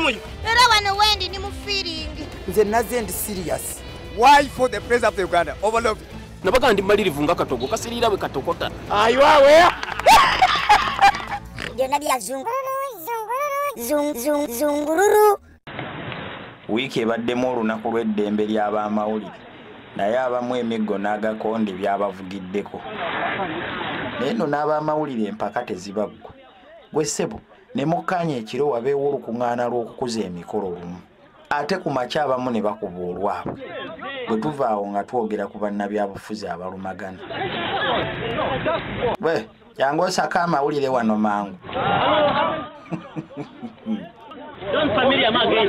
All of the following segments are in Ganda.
oyo. Era wano wendi ni mu feeling. Nze naze ndi serious. Why for the president of Uganda? Overlove. Nabaga ndi malirivu nga katogo kasirira we katokota. Aywawe. Byonna bya zungururu. Wiiki ebaddemu olunaku lw'eddembe ly'abamawulire naye abamu emiggo n'agakonde byabavugiddeko. Naye nno n'abamawulire empaka tezibaggwa. Gwe ssebo ne mukkaanya ekiro wabeewo olukuŋŋaana lw'okukuza emikolo lumu. Ate ku makya abamu ne bakuba olwabwe. Bwe tuva awo nga twogera ku bannabyabufuzi abalumagana. Bwe jangu osaka amawulire wano mangu. Don't familiar again.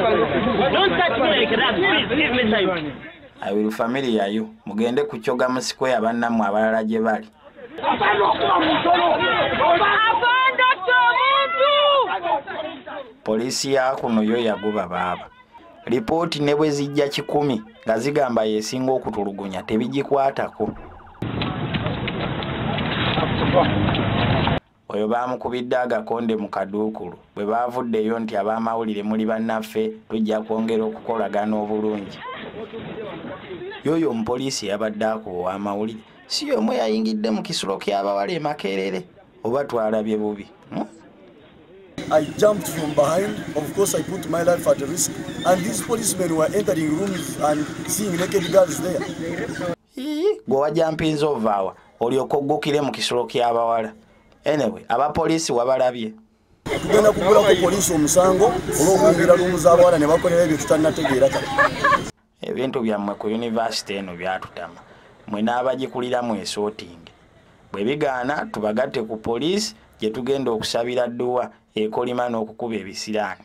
Don't touch me like that. Please give me time. I will familiar you. Mugende ku Kyogamu Square bannammwe abalala gye bali. Polisi ya kuno yo yaguba baba. Ripooti ne bwe zijja 10 nga zigamba yeesinga okutulugunya tebigikwatako. Oyo baamukubidde agakonde mu kaduukulu bwe baavuddeyo nti abamawulire muli bannaffe tujja kwongera okukolagana obulungi. Yoyo omupoliisi yabadde akuwa amawulire si y'omu yayingidde mu kisulo ky'abawala e Makerere oba twalabye bubi. I jumped from behind. Of course, I put my life at risk. And these policemen were entering rooms and seeing naked girls there. Gwe wajampinza ovaawa olyoka oggukire mu kisulo ky'abawala. Anyway, abapoliisi wabalabye. Tugenda kugulako poliisi omusango olw'okwingira roomu z'abawala ne bakolera ebyo tutannategeera kale. Ebintu byammwe ku yunivasite eno byatutama. Mwe n'abagikuliramu esootingi. Bwe bigaana tubagatte ku poliisi gye tugenda okusabira dduwa ekolima n'okukuba ebisiraani.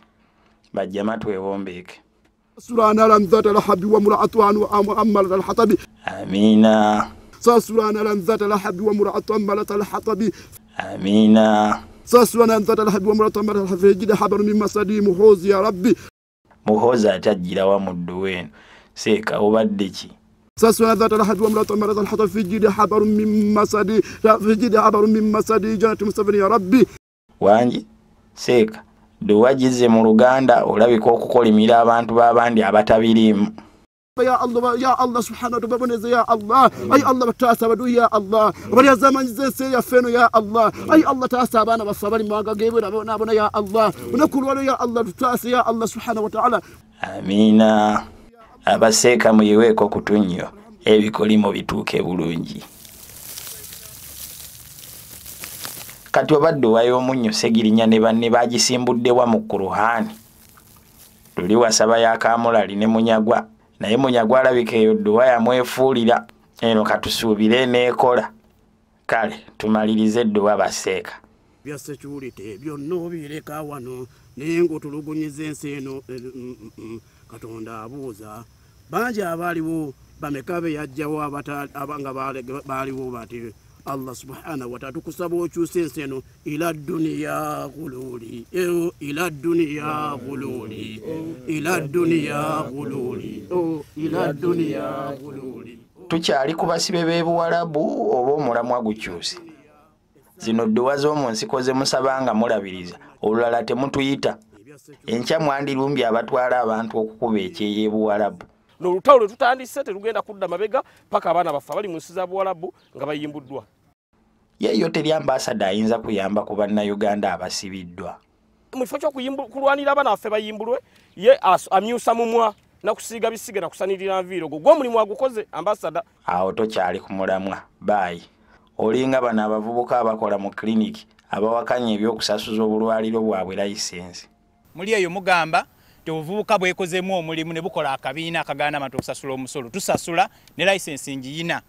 Bajjama twewombeeke. Surana lamzata lahabi wa mura'atuan wa ammalat alhatabi. Amina. Surana lamzata lahabi wa mura'atuan ammalat alhatabi. Amina. Surana lamzata lahabi wa mura'atuan ammalat alhatabi. Jida habaru min masadi muhozi ya rabbi. Muhozi atajjira wa muddu wenu. Seeka obadde ki? Surana lamzata lahabi wa mura'atuan ammalat alhatabi. Fi jida habaru min masadi. Fi jida habaru min masadi. Janatu musafiri ya rabbi. Wanji? Seeka. Duwagize mu Luganda olabika okukolimira abantu b'abandi abatabirimu. Ya Allah subhanahu wa ta'ala ya Allah ay Allah batasaba ya Allah bali zaman zese ya feno ya Allah ay Allah tasaba na basabali maga gebe na ya Allah unakulwa ya Allah tutasi ya Allah subhanahu wa ta'ala. Amina. Abaseeka muyiweeko kutunyo ebikolimo bituuke bulungi. Kati obadde wayo omunnyo Segirinya ne banne bagisimbuddewa mu Kuruhani. Tuli wasaba ya Kamulali ne Munyagwa naye Munyagwa alabika eyo dduwa yamwefuulira eno katusuubire n'ekola. Kale tumalirize edduwa baseeka. Bya security byonna obireka wano nengo tulugunyiza ensi eno Katonda abuuza bangi abaaliwo bamekabe yajjawo abanga baaliwo bati Allah subhanahu wa ta'ala tukusaba okyusa ensi eno ila dunya ghululi ila dunya ghululi ila dunya ghululi ila dunya ghululi. Tukyali ku basibe b'ebuwalabu oba omulamwa gukyuse. Zino dduwa z'omu nsiko ze musabanga mulabiriza olulala temutuyita. Enkya mwandirumbye abatwala abantu okukuba ekyeyebuwalabu. N'olutalo tutandise terugenda kudda mabega paka abaana baffe bali mu nsi za Buwalabu nga bayimbuddwa. Yeyo teri ambasada ayinza kuyamba ku bannayuganda abasibiddwa. Mu kifo ky'okulwanira abaana baffe bayimbulwe ye amyusa mumwa nakusiiga bisige na kusanirira nviiro gwo mulimu agukoze ambasada. Awo tokyali ku mulamwa baayi. Olinga bano abavubuka abakola mu kliniki abawakanya ebyokusasuza obulwaliro bwabwe layisensi. Muli eyo mugamba obuvubuka bwekozemu omulimu ne bukola akabiina akagaana amatu okusasula omusolo tusasula ne license ngiyina.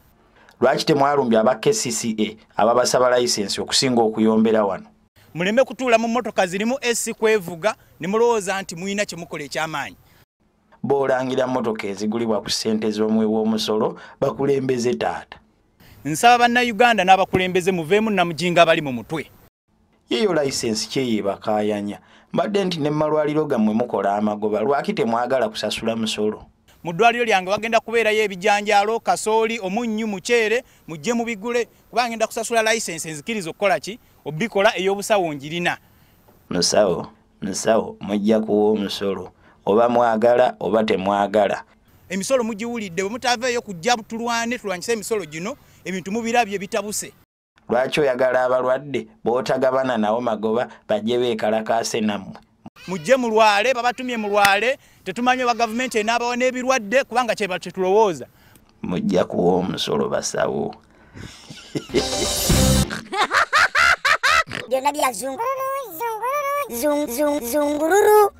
Lwaki temwalumbye aba KCCA ababasaba license okusinga okuyombera wano? Muleme kutuula mu mmotoka zirimu esi kwevuga ne mulowooza nti muyina kye mukola eky'amaanyi. B'olangira mmotoka ezigulibwa ku ssente z'omwe w'omusolo bakulembeze taata. Nsaba bannayuganda n'abakulembeze muveemu namujinga abali mu mutwe. Yeyo license kyeyebakaayanya. Mbadde nti ne malwaliro gammwe mukola amagoba lwaki temwagala kusasula musolo? Mu ddwaliro lyange wagenda kubeerayo ebijanjaalo kasooli omunnyu muceere mujje mubigule kuba ngenda kusasula license nzikiriza okukola ki obikola ey'obusawo njirina. Musawo nsawo mujja kuwa omusolo oba mwagala oba temwagala. Emisolo mugiwulidde bwe mutaaveeyo kujja tulwanyise emisolo gino ebintu mubirabye bitabuse. Lwaki oyagala abalwadde b'otagabana nawo magoba bajje beekalakaase nammwe? Mujje mulwale babatumye mulwale tetumanye wa gavumenti enaabawo n'ebirwadde kubanga kye tulowooza. Mujja kuwa omusolo basawo. Byonna bya zungururu.